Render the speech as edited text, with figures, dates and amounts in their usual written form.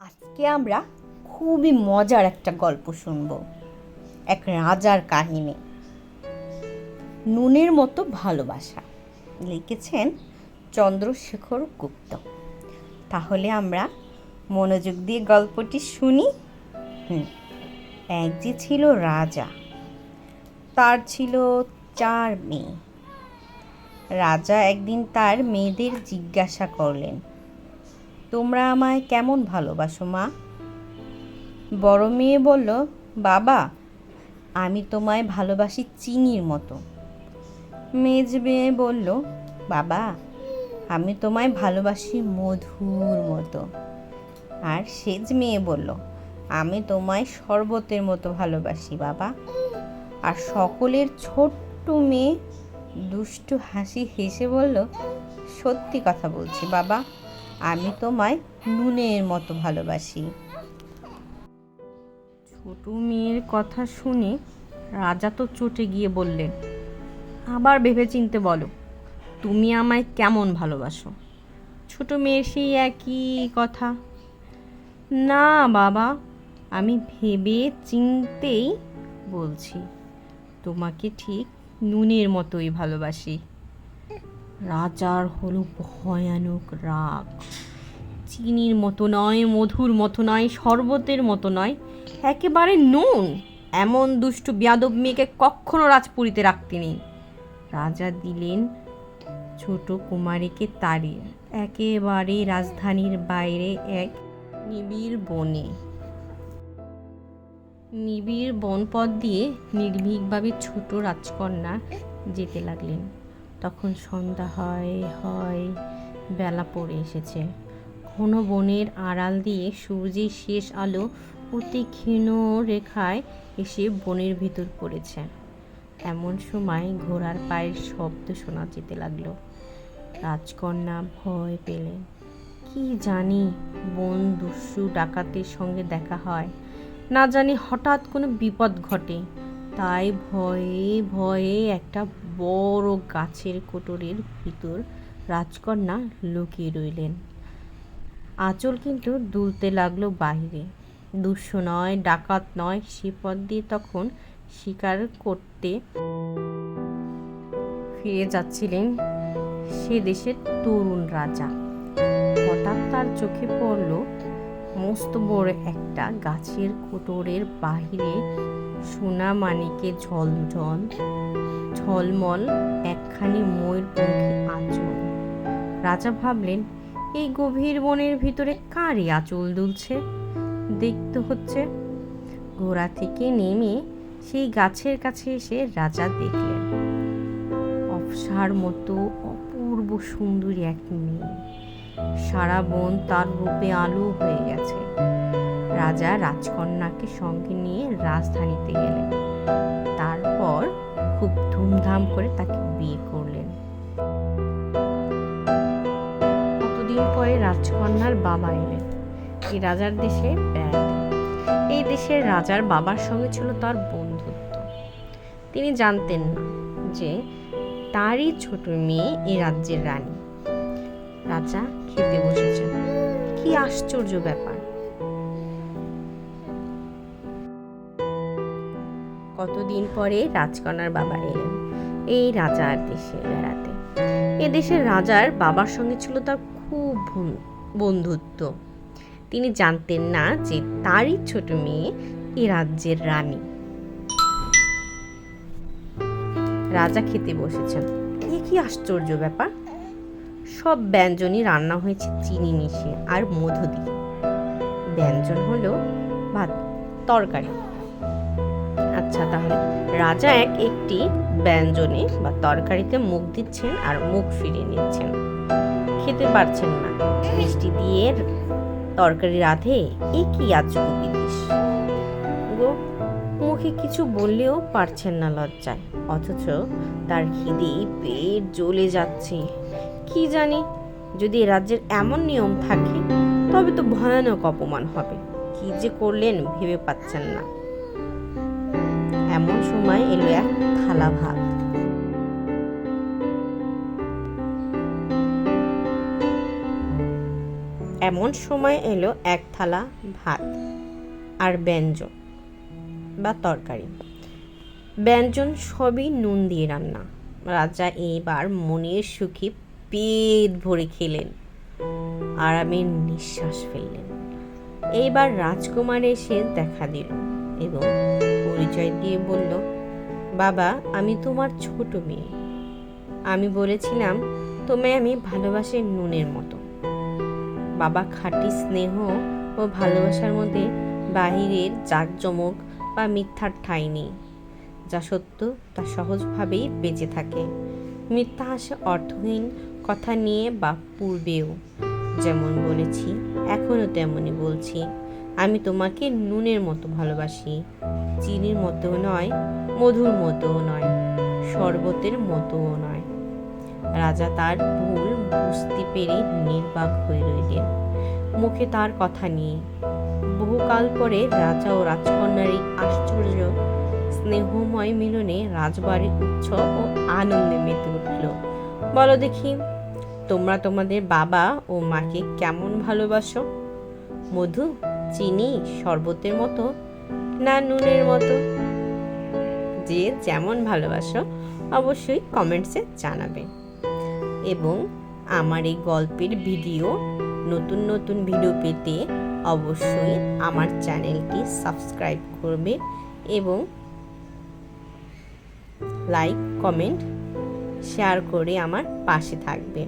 আজকে আমরা খুবই মজার একটা গল্প শুনব। এক রাজার কাহিনী, নুনের মতো ভালোবাসা। লিখেছেন চন্দ্রশেখর গুপ্ত। তাহলে আমরা মনোযোগ দিয়ে গল্পটি শুনি। এক যে ছিল রাজা, তার ছিল 4 মেয়ে। রাজা একদিন তার মেয়েদের জিজ্ঞাসা করলেন, তোমরা আমায় কেমন ভালোবাসো মা? বড় মেয়ে বলল, বাবা, আমি তোমায় ভালোবাসি চিনির মতো। মেজ মেয়ে বলল, বাবা, আমি তোমায় ভালোবাসি মধুর মতো। আর সেজ মেয়ে বলল, আমি তোমায় শরবতের মতো ভালোবাসি বাবা। আর সকলের ছোট্ট মেয়ে দুষ্টু হাসি হেসে বলল, সত্যি কথা বলছি বাবা, আমি তোমায় নুনের মতো ভালোবাসি। ছোট মেয়ের কথা শুনে রাজা তো চটে গিয়ে বললেন, আবার ভেবেচিন্তে বলো, তুমি আমায় কেমন ভালোবাসো? ছোট মেয়ের সেই একই কথা, না বাবা, আমি ভেবে চিন্তেই বলছি, তোমাকে ঠিক নুনের মতোই ভালোবাসি। রাজার হলো ভয়ানক রাগ। চিনির মতো নয়, মধুর মতো নয়, শরবতের মতো নয়, একেবারে নুন। এমন দুষ্টু বেয়াদব মেয়েকে কখনো রাজপুরীতে রাখতে নেই। রাজা দিলেন ছোট কুমারীকে তাড়িয়ে একেবারে রাজধানীর বাইরে এক নিবিড় বনপথ দিয়ে নির্ভীকভাবে ছোট রাজকন্যা যেতে লাগলেন। তখন সন্ধ্যা হয় বেলা পড়ে এসেছে। ঘন বনের আড়াল দিয়ে সূর্যের শেষ আলো অতি ক্ষীণ রেখায় এসে বনের ভিতর পড়েছে। এমন সময় ঘোড়ার পায়ের শব্দ শোনা যেতে লাগলো। রাজকন্যা ভয় পেলেন। কি জানি বন দস্যু ডাকাতের সঙ্গে দেখা হয়, না জানি হঠাৎ কোনো বিপদ ঘটে। তাই ভয়ে ভয়ে একটা বড় গাছের কোটরের ভিতর রাজকন্যা লুকিয়ে রইলেন। আঁচল কিন্তু দুলতে লাগলো বাইরে। দস্যু নয়, ডাকাত নয়, সে পথ দিয়ে তখন শিকার করতে ফিরে যাচ্ছিলেন সে দেশের তরুণ রাজা। হঠাৎ তার চোখে পড়ল মস্ত বড় একটা গাছের কোটরের বাহিরে সোনা মানিকে ঝলমল একখানি ময়ূরপঙ্খী আঁচল। রাজা ভাবলেন, এই গভীর বনের ভিতরে কারই আঁচল দুলছে দেখতে হচ্ছে। ঘোড়া থেকে নেমে সেই গাছের কাছে এসে রাজা দেখলেন অপ্সরার মতো অপূর্ব সুন্দরী এক মেয়ে। সারা বন তার রূপে আলো হয়ে গেছে। রাজা রাজকন্যাকে সঙ্গে নিয়ে রাজধানীতে গেলেন। তারপর খুব ধুমধাম করে তাকে বিয়ে করলেন। কতদিন পরে রাজকন্যার বাবা এলেন এই রাজার দেশে বেড়াতে। এই দেশের রাজার বাবার সঙ্গে ছিল তার বন্ধুত্ব। তিনি জানতেন না যে তারই ছোট মেয়ে এই রাজ্যের রানী। রাজা খেতে বসেছেন। কি আশ্চর্য ব্যাপার! কতদিন পরে রাজকন্যার বাবা এলেন এই রাজার দেশে বেড়াতে। এ দেশের রাজার বাবার সঙ্গে ছিল তার খুব বন্ধুত্ব। তিনি জানতেন না যে তারই ছোট মেয়ে এই রাজ্যের রানী। রাজা খেতে বসেছেন। এ কি আশ্চর্য ব্যাপার! সব ব্যঞ্জনই রান্না হয়েছে চিনি মিশিয়ে আর মধু দিয়ে। ব্যঞ্জন হলো ভাত, তরকারি। আচ্ছা, তাহলে রাজা একটি ব্যঞ্জনে বা তরকারিতে মুখ দিচ্ছেন আর মুখ ফিরিয়ে নিচ্ছেন। খেতে পারছেন না। মিষ্টি দিয়ে তরকারি রাঁধে, এ কি আজব জিনিস গো! মুখে কিছু বললেও পারছেন না লজ্জায়, অথচ তার খিদে পেট জ্বলে যাচ্ছে। কি জানি, যদি রাজ্যের এমন নিয়ম থাকে তবে তো ভয়ানক অপমান হবে। কি যে করলেন ভেবে পাচ্ছেন না। এমন সময় এলো এক থালা ভাত। এমন সময় এলো এক থালা ভাত আর ব্যঞ্জন বা তরকারি। ব্যঞ্জন সবই নুন দিয়ে রান্না। রাজা এইবার মনের সুখে পেট ভরে খেলেন, আরামের নিঃশ্বাস ফেললেন। এইবার রাজকুমার এসে দেখা দিল এবং পরিচয় দিয়ে বলল, বাবা, আমি তোমার ছোট মেয়ে। আমি বলেছিলাম তোমায় আমি ভালোবাসি নুনের মতো। বাবা খাঁটি স্নেহ ও ভালোবাসার মধ্যে বাহিরের জাঁকজমক বা মিথ্যার ঠাঁই নেই। যা সত্য তা সহজভাবেই বেঁচে থাকে। মিথ্যা আসে অর্থহীন কথা নিয়ে বা পূর্বেও যেমন বলেছি এখনও তেমনই বলছি। আমি তোমাকে নুনের মতো ভালোবাসি, চিনির মতোও নয়, মধুর মতোও নয়, শরবতের মতোও নয়। রাজা তার ভুল বুঝতে পেরে নির্বাক হয়ে রইলেন, মুখে তার কথা নিয়ে। বহুকাল পরে রাজা ও রাজকন্যার এই আশ্চর্য স্নেহময় মিলনে রাজবাড়ির উৎসব ও আনন্দে মেতে উঠল। বলো দেখি, তোমরা তোমাদের বাবা ও মাকে কেমন ভালোবাসো? মধু, চিনি, শরবতের মতো না নুনের মতো? যে যেমন ভালোবাসো অবশ্যই কমেন্টসে জানাবে। এবং আমার এই গল্পের নতুন নতুন ভিডিও পেতে অবশ্যই আমার চ্যানেলটি সাবস্ক্রাইব করবে এবং লাইক, কমেন্ট, শেয়ার করে আমার পাশে থাকবে।